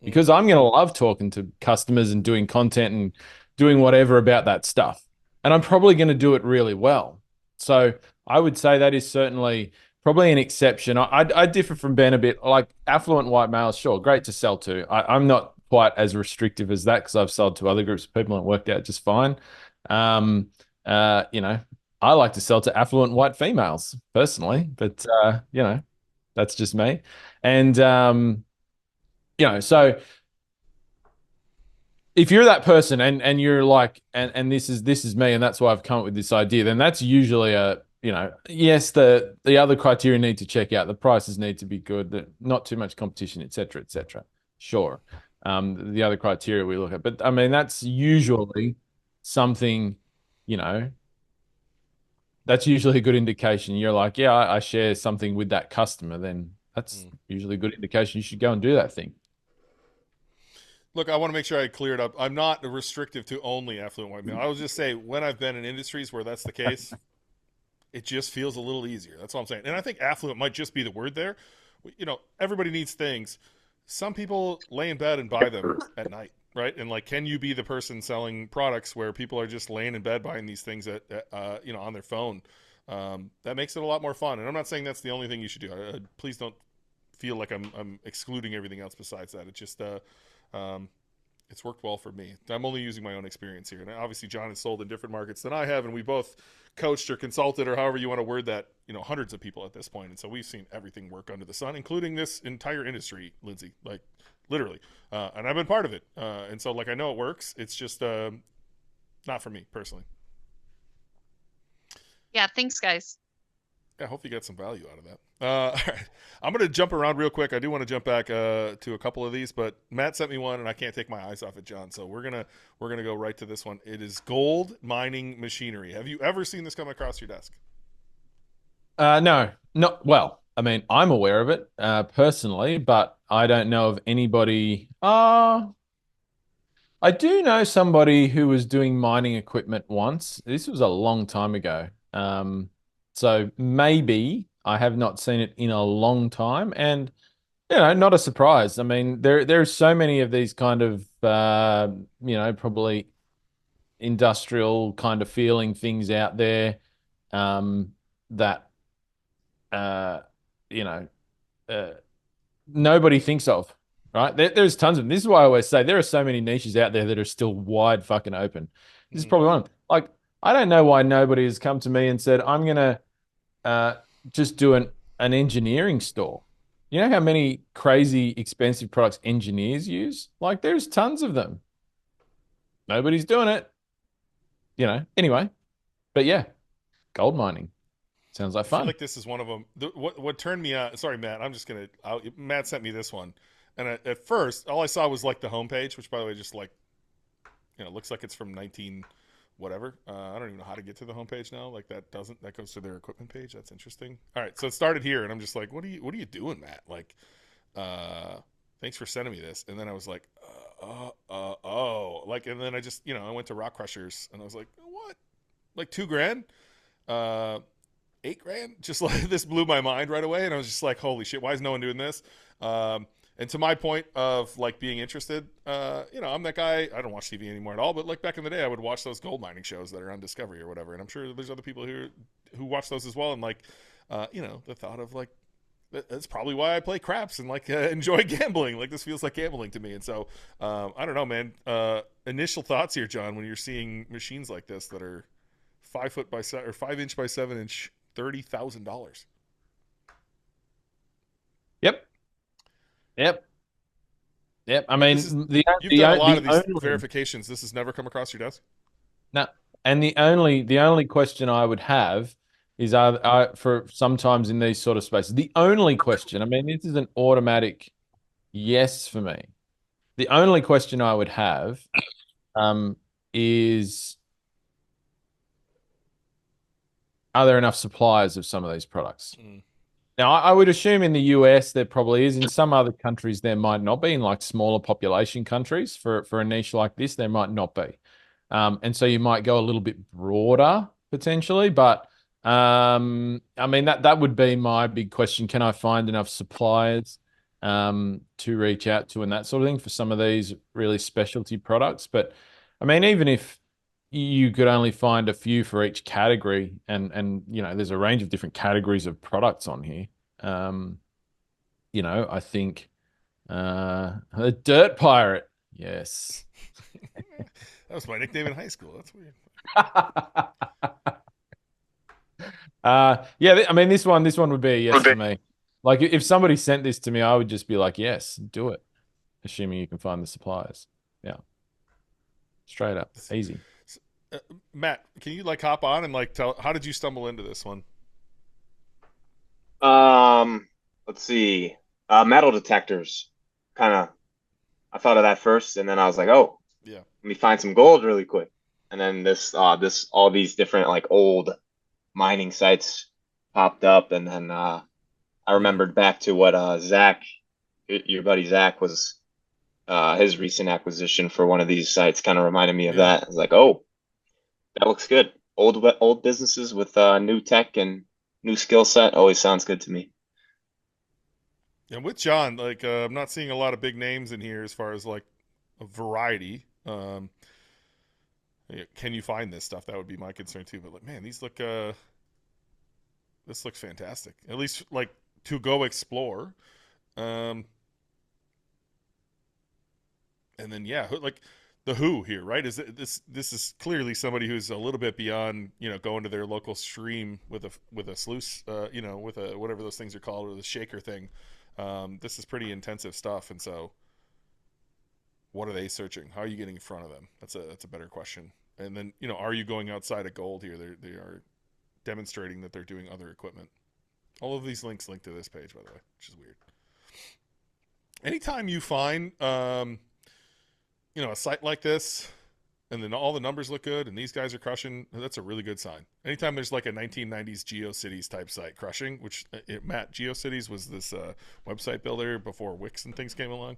because I'm going to love talking to customers and doing content and doing whatever about that stuff. And I'm probably going to do it really well. So I would say that is certainly probably an exception. I differ from Ben a bit. Like affluent white males, sure, great to sell to. I'm not quite as restrictive as that because I've sold to other groups of people and it worked out just fine. You know, I like to sell to affluent white females personally, but you know, that's just me. And you know, so if you're that person and you're like, and this is me, and that's why I've come up with this idea, then that's usually a, you know, yes, the other criteria need to check out. The prices need to be good, not too much competition, et cetera, et cetera. Sure. The other criteria we look at, but I mean, that's usually something, you know, that's usually a good indication. You're like, yeah, I share something with that customer, then that's usually a good indication you should go and do that thing. Look, I want to make sure I clear it up. I'm not restrictive to only affluent white male. I will just say when I've been in industries where that's the case, it just feels a little easier. That's all I'm saying. And I think affluent might just be the word there. You know, everybody needs things. Some people lay in bed and buy them at night, right? And like, can you be the person selling products where people are just laying in bed buying these things that you know, on their phone? That makes it a lot more fun. And I'm not saying that's the only thing you should do. Please don't feel like I'm excluding everything else besides that. It just it's worked well for me. I'm only using my own experience here. And obviously John has sold in different markets than I have, and we both coached or consulted or however you want to word that, you know, hundreds of people at this point. And so we've seen everything work under the sun, including this entire industry, Lindsay, like literally. And I've been part of it. And so like, I know it works. It's just not for me personally. Yeah, thanks, guys. Yeah, I hope you got some value out of that. All right. I'm going to jump around real quick. I do want to jump back to a couple of these, but Matt sent me one, and I can't take my eyes off it, John. So we're gonna go right to this one. It is gold mining machinery. Have you ever seen this come across your desk? No, not well. I mean, I'm aware of it personally, but I don't know of anybody. I do know somebody who was doing mining equipment once. This was a long time ago. So maybe I have not seen it in a long time, and you know, not a surprise. I mean, there's so many of these kind of you know, probably industrial kind of feeling things out there that you know nobody thinks of. Right? There's tons of them. This is why I always say there are so many niches out there that are still wide fucking open. This is probably one of them. Like, I don't know why nobody has come to me and said, I'm gonna just do an engineering store. You know how many crazy expensive products engineers use? Like, there's tons of them. Nobody's doing it. You know, anyway. But yeah, gold mining. Sounds like fun. I feel like this is one of them. What turned me on, sorry, Matt, Matt sent me this one. And at first, all I saw was like the homepage, which by the way, just like, you know, looks like it's from 19 whatever. I don't even know how to get to the homepage now. Like that goes to their equipment page. That's interesting. All right, so it started here, and I'm just like, what are you doing, Matt? Like, thanks for sending me this. And then I was like, like, and then I just, you know, I went to Rock Crushers, and I was like, what? Like $2,000, $8,000? Just like this blew my mind right away, and I was just like, holy shit, why is no one doing this? And to my point of like being interested, you know, I'm that guy. I don't watch TV anymore at all, but like back in the day, I would watch those gold mining shows that are on Discovery or whatever. And I'm sure there's other people who watch those as well. And like, you know, the thought of like, that's probably why I play craps and like enjoy gambling. Like this feels like gambling to me. And so I don't know, man. Initial thoughts here, John, when you're seeing machines like this that are 5 inch by 7 inch, $30,000. Yep. I mean, you've done a lot of these verifications. This has never come across your desk? No. And the only question I would have is for sometimes in these sort of spaces. The only question, I mean, this is an automatic yes for me. The only question I would have is, are there enough suppliers of some of these products? Now, I would assume in the US there probably is. In some other countries there might not be. In like smaller population countries, for a niche like this, there might not be. And so you might go a little bit broader potentially. But I mean, that would be my big question. Can I find enough suppliers to reach out to and that sort of thing for some of these really specialty products? But I mean, even if you could only find a few for each category, and you know, there's a range of different categories of products on here. You know, I think a dirt pirate, yes. That was my nickname in high school. That's weird. Yeah, I mean, this one would be a yes for me. Like, if somebody sent this to me, I would just be like, yes, do it, assuming you can find the suppliers. Yeah, straight up, easy. Matt, can you like hop on and like tell, how did you stumble into this one? Let's see. Metal detectors. Kind of, I thought of that first, and then I was like, oh, Yeah. let me find some gold really quick. And then all these different like old mining sites popped up, and then I remembered back to what Zach, your buddy Zach, was his recent acquisition for one of these sites. Kind of reminded me of that. I was like, oh, that looks good. Old businesses with new tech and new skill set always sounds good to me. And with John, like I'm not seeing a lot of big names in here as far as like a variety. Can you find this stuff? That would be my concern too. But like, man, these look this looks fantastic. At least like to go explore. And then yeah, like the who here, right? Is it, this is clearly somebody who's a little bit beyond, you know, going to their local stream with a sluice, you know, with a whatever those things are called, or the shaker thing. This is pretty intensive stuff, and so what are they searching? How are you getting in front of them? That's a better question. And then, you know, are you going outside of gold here? They are demonstrating that they're doing other equipment. All of these links link to this page, by the way, which is weird. Anytime you find you know, a site like this, and then all the numbers look good, and these guys are crushing, that's a really good sign. Anytime there's like a 1990s GeoCities type site crushing, which Matt, GeoCities was this website builder before Wix and things came along.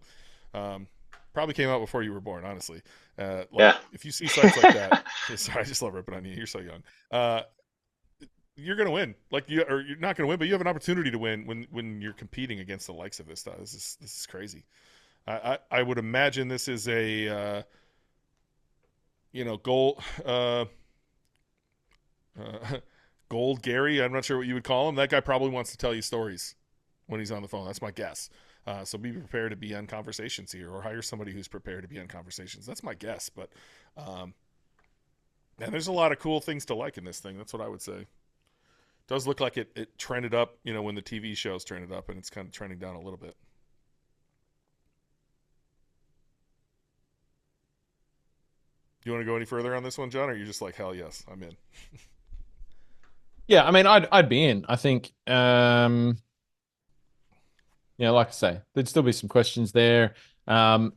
Probably came out before you were born, honestly. Like, Yeah. If you see sites like that, sorry, I just love ripping on you. You're so young. You're gonna win. Like you're not gonna win, but you have an opportunity to win when you're competing against the likes of this stuff. This is crazy. I would imagine this is a you know, gold Gary. I'm not sure what you would call him. That guy probably wants to tell you stories when he's on the phone. That's my guess. So be prepared to be on conversations here, or hire somebody who's prepared to be on conversations. That's my guess. But and there's a lot of cool things to like in this thing. That's what I would say. It does look like it trended up, you know, when the TV shows trended up, and it's kind of trending down a little bit. Do you want to go any further on this one, John, or are you just like, hell yes, I'm in? Yeah, I mean, I'd be in. I think, yeah, like I say, there'd still be some questions there.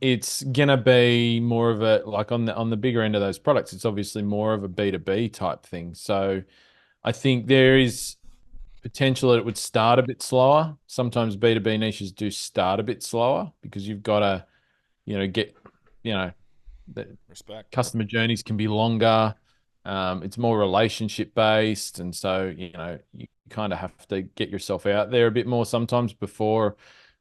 It's gonna be more of a, like, on the bigger end of those products, it's obviously more of a B2B type thing. So I think there is potential that it would start a bit slower. Sometimes B2B niches do start a bit slower because you've got to, you know, get, you know, the Respect. customer journeys can be longer. It's more relationship based, and so, you know, you kind of have to get yourself out there a bit more sometimes before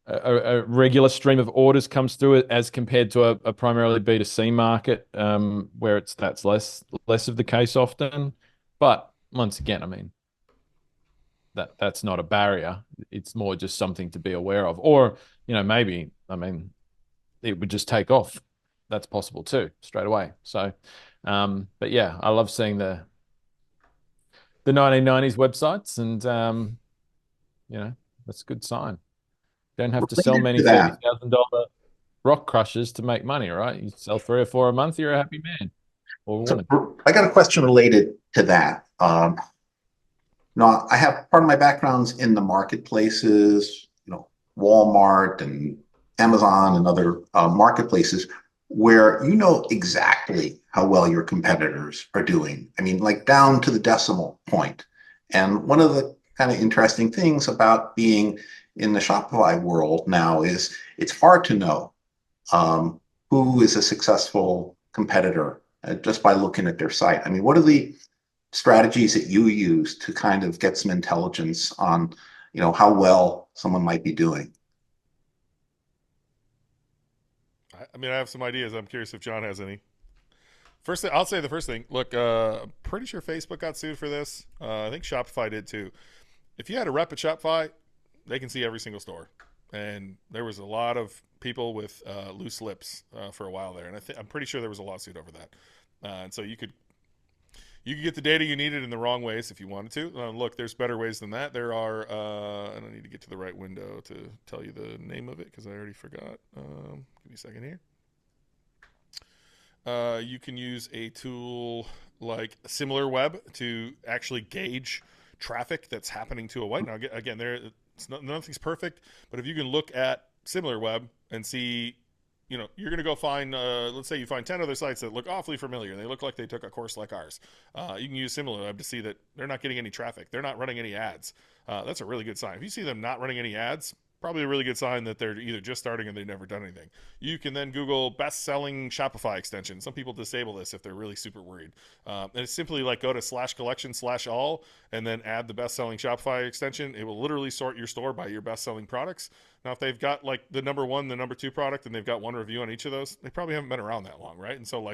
a regular stream of orders comes through it, as compared to a primarily B2C market, where that's less of the case often. But once again, I mean, that's not a barrier. It's more just something to be aware of, or, you know, maybe, I mean, it would just take off. That's possible too, straight away. So, but yeah, I love seeing the 1990s websites, and you know, that's a good sign. Don't have to sell Related many to that, $30,000 rock crushers to make money, right? You sell 3 or 4 a month, you're a happy man or so woman. I got a question related to that. No, I have part of my background's in the marketplaces, Walmart and Amazon and other marketplaces where you know exactly how well your competitors are doing. I mean, like down to the decimal point. And one of the kind of interesting things about being in the Shopify world now is it's hard to know um, who is a successful competitor just by looking at their site. I mean, what are the strategies that you use to kind of get some intelligence on, how well someone might be doing? I mean, I have some ideas. I'm curious if John has any. First thing, I'll say the first thing. Look, I'm pretty sure Facebook got sued for this. I think Shopify did too. If you had a rep at Shopify, they can see every single store, and there was a lot of people with loose lips for a while there, and I'm pretty sure there was a lawsuit over that. And so you could get the data you needed in the wrong ways if you wanted to. Look, there's better ways than that. There are. I don't need to get to the right window to tell you the name of it because I already forgot. Give me a second here. You can use a tool like SimilarWeb to actually gauge traffic that's happening to a website. Now, again, nothing's perfect, but if you can look at SimilarWeb and see, you're going to go find, let's say you find 10 other sites that look awfully familiar. They look like they took a course like ours. You can use SimilarWeb to see that they're not getting any traffic. They're not running any ads. That's a really good sign. If you see them not running any ads, probably a really good sign that they're either just starting or they've never done anything. You can then Google best-selling Shopify extension. Some people disable this if they're really super worried. And it's simply like go to /collection/all and then add the best-selling Shopify extension. It will literally sort your store by your best-selling products. Now, if they've got like the number one, the number two product, and they've got one review on each of those, they probably haven't been around that long, right? And so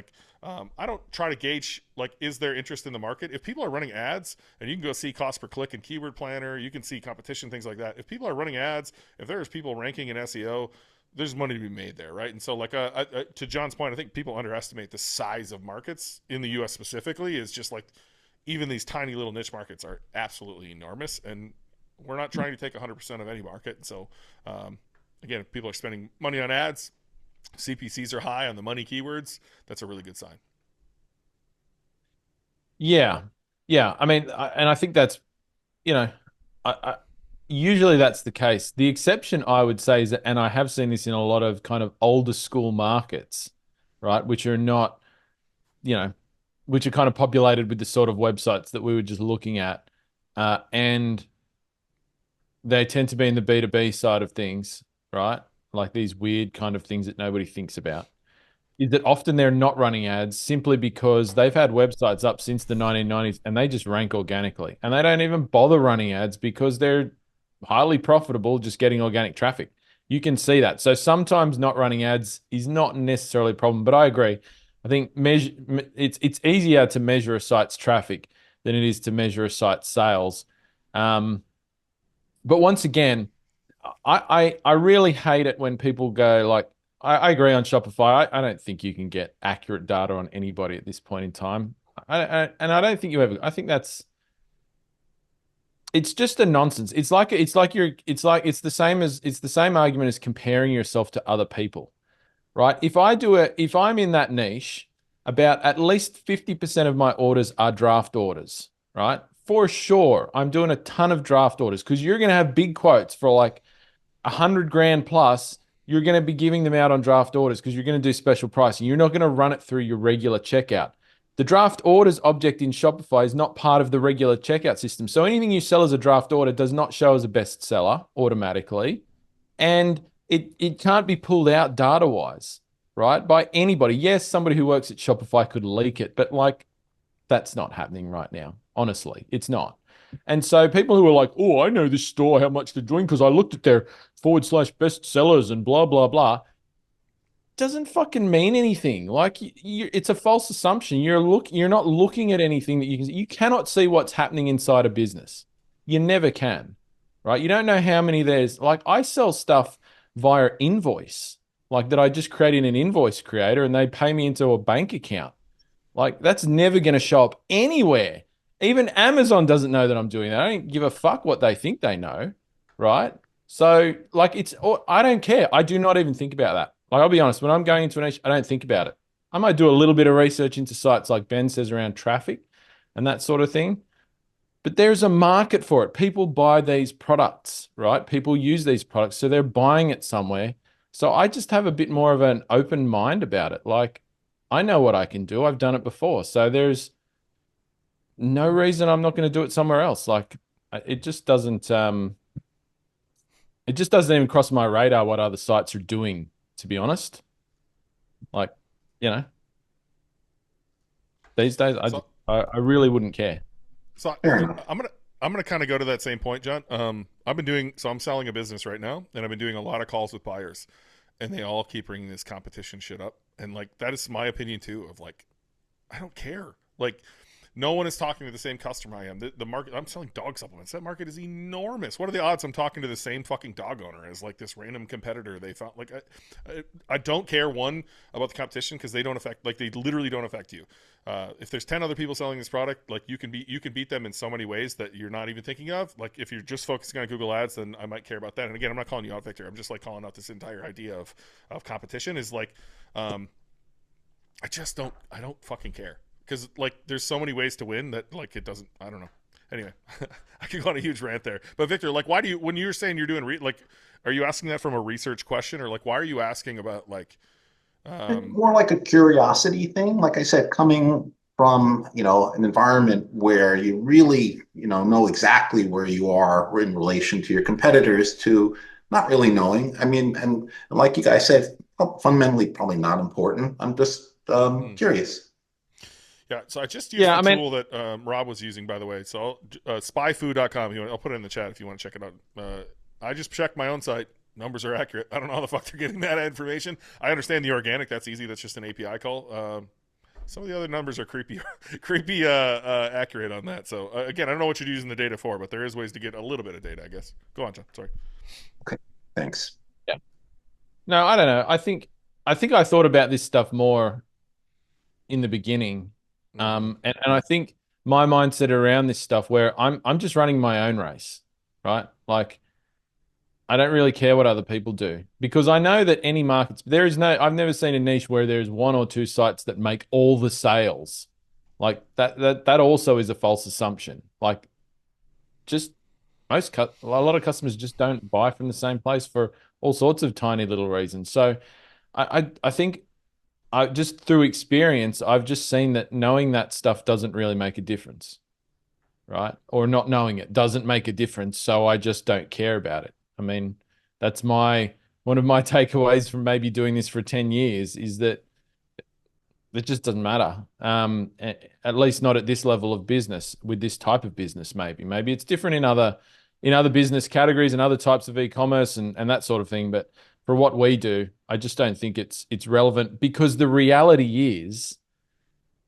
I don't try to gauge is there interest in the market. If people are running ads, and you can go see cost per click in Keyword Planner, you can see competition, things like that. If people are running ads, if there's people ranking in SEO, there's money to be made there, right? And so to John's point, I think people underestimate the size of markets in the U.S. specifically. Is just even these tiny little niche markets are absolutely enormous, and we're not trying to take 100% of any market. So, again, if people are spending money on ads, CPCs are high on the money keywords, that's a really good sign. Yeah. I mean, I think that's, usually that's the case. The exception I would say is, and I have seen this in a lot of kind of older school markets, right, which are not, which are kind of populated with the sort of websites that we were just looking at, and they tend to be in the B2B side of things, right? Like these weird kind of things that nobody thinks about. Is that often they're not running ads simply because they've had websites up since the 1990s and they just rank organically. And they don't even bother running ads because they're highly profitable just getting organic traffic. You can see that. So sometimes not running ads is not necessarily a problem, but I agree. I think it's easier to measure a site's traffic than it is to measure a site's sales. But once again, I really hate it when people go like, I agree on Shopify. I don't think you can get accurate data on anybody at this point in time. And I don't think you ever. I think it's just a nonsense. It's the same argument as comparing yourself to other people, right? If I'm in that niche, about at least 50% of my orders are draft orders, right? For sure, I'm doing a ton of draft orders because you're going to have big quotes for like $100,000 plus. You're going to be giving them out on draft orders because you're going to do special pricing. You're not going to run it through your regular checkout. The draft orders object in Shopify is not part of the regular checkout system. So anything you sell as a draft order does not show as a bestseller automatically. And it can't be pulled out data-wise, right, by anybody. Yes, somebody who works at Shopify could leak it, but that's not happening right now. Honestly, it's not. And so people who are like, oh, I know this store, how much they're doing because I looked at their /bestsellers and blah, blah, blah, doesn't fucking mean anything. It's a false assumption. You're not looking at anything that you cannot see what's happening inside a business. You never can, right? You don't know how many there's. I sell stuff via invoice, that I just create in an invoice creator and they pay me into a bank account. That's never going to show up anywhere. Even Amazon doesn't know that I'm doing that. I don't give a fuck what they think they know, right? So, I don't care. I do not even think about that. I'll be honest, when I'm going into an niche, I don't think about it. I might do a little bit of research into sites like Ben says around traffic and that sort of thing. But there's a market for it. People buy these products, right? People use these products, so they're buying it somewhere. So I just have a bit more of an open mind about it. Like, I know what I can do. I've done it before. So there's no reason I'm not going to do it somewhere else. Like, it just doesn't even cross my radar what other sites are doing, to be honest. Like, you know, these days I really wouldn't care. So Fair enough. I'm gonna kind of go to that same point, John. I'm selling a business right now, and I've been doing a lot of calls with buyers, and they all keep bringing this competition shit up, and like that is my opinion too. Of like, I don't care. Like, no one is talking to the same customer I am. The market. I'm selling dog supplements. That market is enormous. What are the odds I'm talking to the same fucking dog owner as like this random competitor they found? Like, I don't care one about the competition because they don't affect. Like, they literally don't affect you. If there's 10 other people selling this product, like you can beat them in so many ways that you're not even thinking of. Like, if you're just focusing on Google Ads, then I might care about that. And again, I'm not calling you out, Victor. I'm just like calling out this entire idea of competition is like, I don't fucking care. Because like there's so many ways to win that like it doesn't. I don't know. Anyway, I could go on a huge rant there. But Victor, like, why do you when you're saying you're doing like, are you asking that from a research question or like why are you asking about like? More like a curiosity thing. Like I said, coming from, an environment where you really, know exactly where you are in relation to your competitors to not really knowing. I mean, and like you guys said, fundamentally probably not important. I'm just curious. Yeah, so I just used tool that Rob was using, by the way. So spyfood.com. I'll put it in the chat if you want to check it out. I just checked my own site. Numbers are accurate. I don't know how the fuck they're getting that information. I understand the organic. That's easy. That's just an API call. Some of the other numbers are creepy accurate on that. So again, I don't know what you're using the data for, but there is ways to get a little bit of data, I guess. Go on, John. Sorry. Okay, thanks. Yeah. No, I don't know. I think I thought about this stuff more in the beginning. And I think my mindset around this stuff where I'm just running my own race, right? Like, I don't really care what other people do because I know that any markets, I've never seen a niche where there's one or two sites that make all the sales. Like that also is a false assumption. Like, just a lot of customers just don't buy from the same place for all sorts of tiny little reasons. So I think just through experience, I've just seen that knowing that stuff doesn't really make a difference, right? Or not knowing it doesn't make a difference. So I just don't care about it. I mean, that's one of my takeaways from maybe doing this for 10 years is that it just doesn't matter. At least not at this level of business with this type of business. Maybe it's different in other business categories and other types of e-commerce and that sort of thing. But for what we do, I just don't think it's relevant because the reality is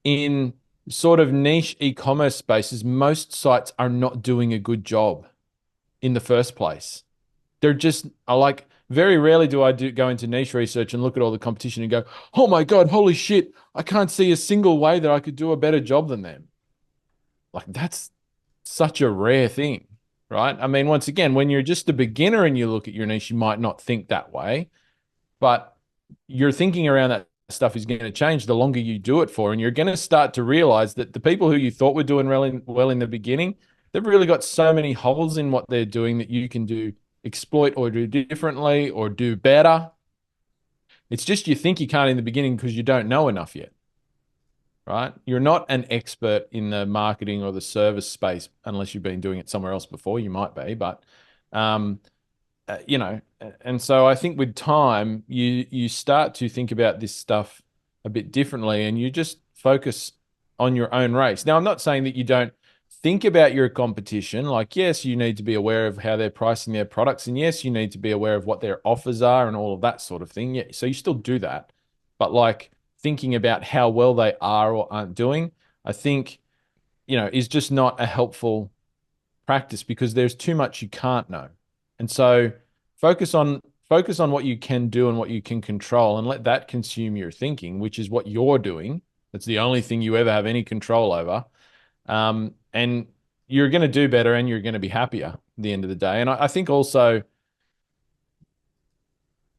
in sort of niche e-commerce spaces, most sites are not doing a good job in the first place. They're just like, very rarely do I go into niche research and look at all the competition and go, oh my God, holy shit, I can't see a single way that I could do a better job than them. Like, that's such a rare thing. Right? I mean, once again, when you're just a beginner and you look at your niche, you might not think that way, but your thinking around that stuff is going to change the longer you do it for, and you're going to start to realize that the people who you thought were doing well in the beginning, they've really got so many holes in what they're doing that you can exploit or do differently or do better. It's just you think you can't in the beginning because you don't know enough yet. Right? You're not an expert in the marketing or the service space unless you've been doing it somewhere else before. You might be, but and so I think with time, you start to think about this stuff a bit differently, and you just focus on your own race. Now, I'm not saying that you don't think about your competition. Like, yes, you need to be aware of how they're pricing their products, and yes, you need to be aware of what their offers are and all of that sort of thing. Yeah, so you still do that, but like, thinking about how well they are or aren't doing, I think, is just not a helpful practice because there's too much you can't know. And so focus on what you can do and what you can control and let that consume your thinking, which is what you're doing. That's the only thing you ever have any control over. And you're going to do better and you're going to be happier at the end of the day. And I think also,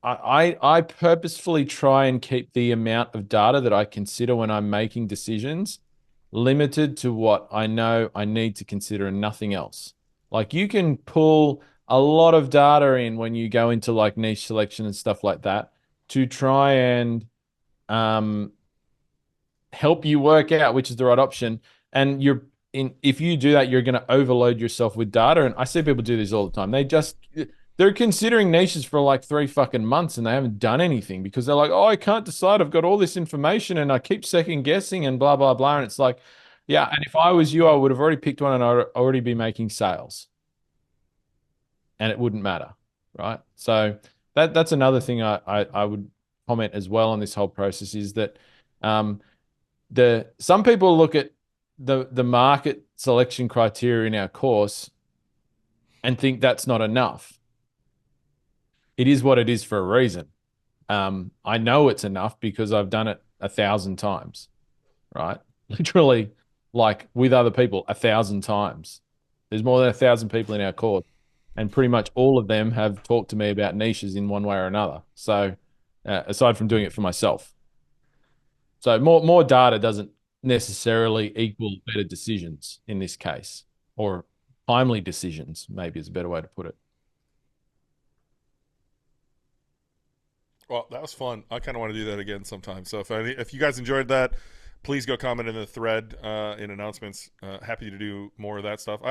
I purposefully try and keep the amount of data that I consider when I'm making decisions limited to what I know I need to consider and nothing else. Like you can pull a lot of data in when you go into like niche selection and stuff like that to try and help you work out which is the right option. And if you do that, you're going to overload yourself with data. And I see people do this all the time. They're considering niches for like 3 fucking months and they haven't done anything because they're like, oh, I can't decide. I've got all this information and I keep second guessing and blah, blah, blah. And it's like, yeah. And if I was you, I would have already picked one and I'd already be making sales and it wouldn't matter. Right. So that's another thing I would comment as well on this whole process is that some people look at the market selection criteria in our course and think that's not enough. It is what it is for a reason. I know it's enough because I've done it 1,000 times, right? Literally, like with other people, 1,000 times. There's more than 1,000 people in our course, and pretty much all of them have talked to me about niches in one way or another. So, aside from doing it for myself, so more data doesn't necessarily equal better decisions in this case, or timely decisions, maybe is a better way to put it. Well, that was fun. I kind of want to do that again sometime. So if you guys enjoyed that, please go comment in the thread in announcements. Happy to do more of that stuff.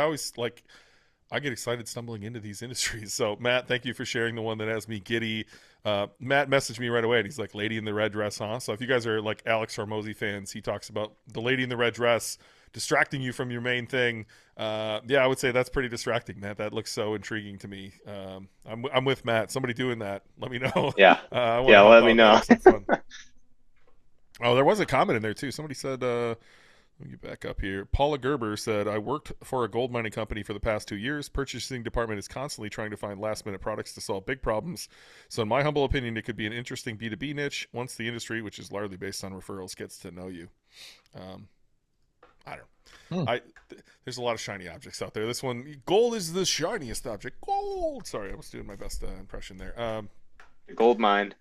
I get excited stumbling into these industries. So Matt, thank you for sharing the one that has me giddy. Matt messaged me right away and he's like, lady in the red dress, huh? So if you guys are like Alex Hormozy fans, he talks about the lady in the red dress distracting you from your main thing. I would say that's pretty distracting, Matt. That looks so intriguing to me. I'm with Matt. Somebody doing that, let me know. Yeah. Let me know. Oh, there was a comment in there too. Somebody said, let me get back up here. Paula Gerber said, I worked for a gold mining company for the past 2 years. Purchasing department is constantly trying to find last-minute products to solve big problems. So in my humble opinion, it could be an interesting B2B niche once the industry, which is largely based on referrals, gets to know you. I don't know. There's a lot of shiny objects out there. This one, gold is the shiniest object. Gold. Sorry, I was doing my best impression there. The gold mine.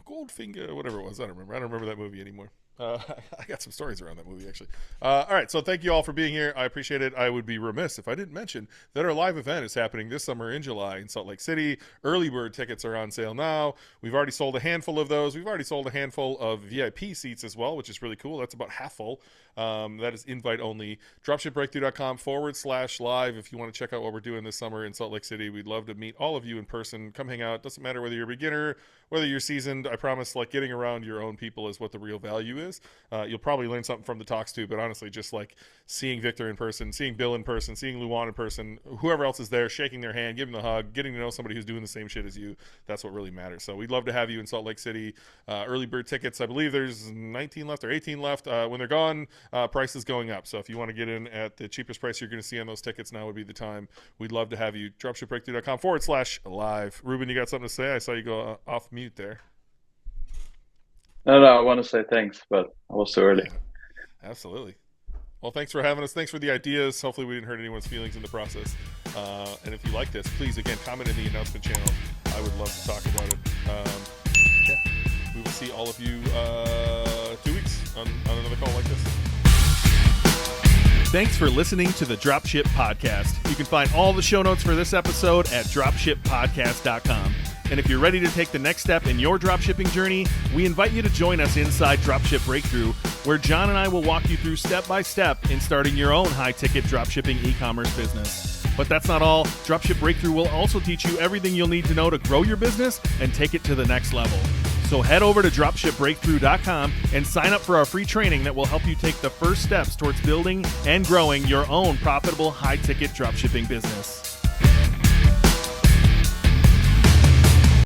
Goldfinger, whatever it was. I don't remember that movie anymore. I got some stories around that movie, actually. All right, so thank you all for being here. I appreciate it. I would be remiss if I didn't mention that our live event is happening this summer in July in Salt Lake City. Early bird tickets are on sale now. We've already sold a handful of those. We've already sold a handful of VIP seats as well, which is really cool. That's about half full. That is invite only. Dropshipbreakthru.com/live if you want to check out what we're doing this summer in Salt Lake City. We'd love to meet all of you in person. Come hang out. Doesn't matter whether you're a beginner, whether you're seasoned. I promise, like, getting around your own people is what the real value is. You'll probably learn something from the talks too, but honestly, just like seeing Victor in person, seeing Bill in person, seeing Luan in person, whoever else is there, shaking their hand, giving them a hug, getting to know somebody who's doing the same shit as you, that's what really matters. So we'd love to have you in Salt Lake City. Early bird tickets, I believe there's 19 left or 18 left. When they're gone, price is going up. So if you want to get in at the cheapest price you're going to see on those tickets, now would be the time. We'd love to have you. Dropshipbreakthru.com/live. Ruben, you got something to say? I saw you go off mute there. No, I want to say thanks, but I was too early. Yeah, absolutely. Well, thanks for having us. Thanks for the ideas. Hopefully we didn't hurt anyone's feelings in the process. And if you like this, please, again, comment in the announcement channel. I would love to talk about it. We will see all of you 2 weeks on another call like this. Thanks for listening to the Dropship Podcast. You can find all the show notes for this episode at dropshippodcast.com. And if you're ready to take the next step in your dropshipping journey, we invite you to join us inside Dropship Breakthru, where John and I will walk you through step by step in starting your own high-ticket dropshipping e-commerce business. But that's not all. Dropship Breakthru will also teach you everything you'll need to know to grow your business and take it to the next level. So head over to dropshipbreakthru.com and sign up for our free training that will help you take the first steps towards building and growing your own profitable high-ticket dropshipping business.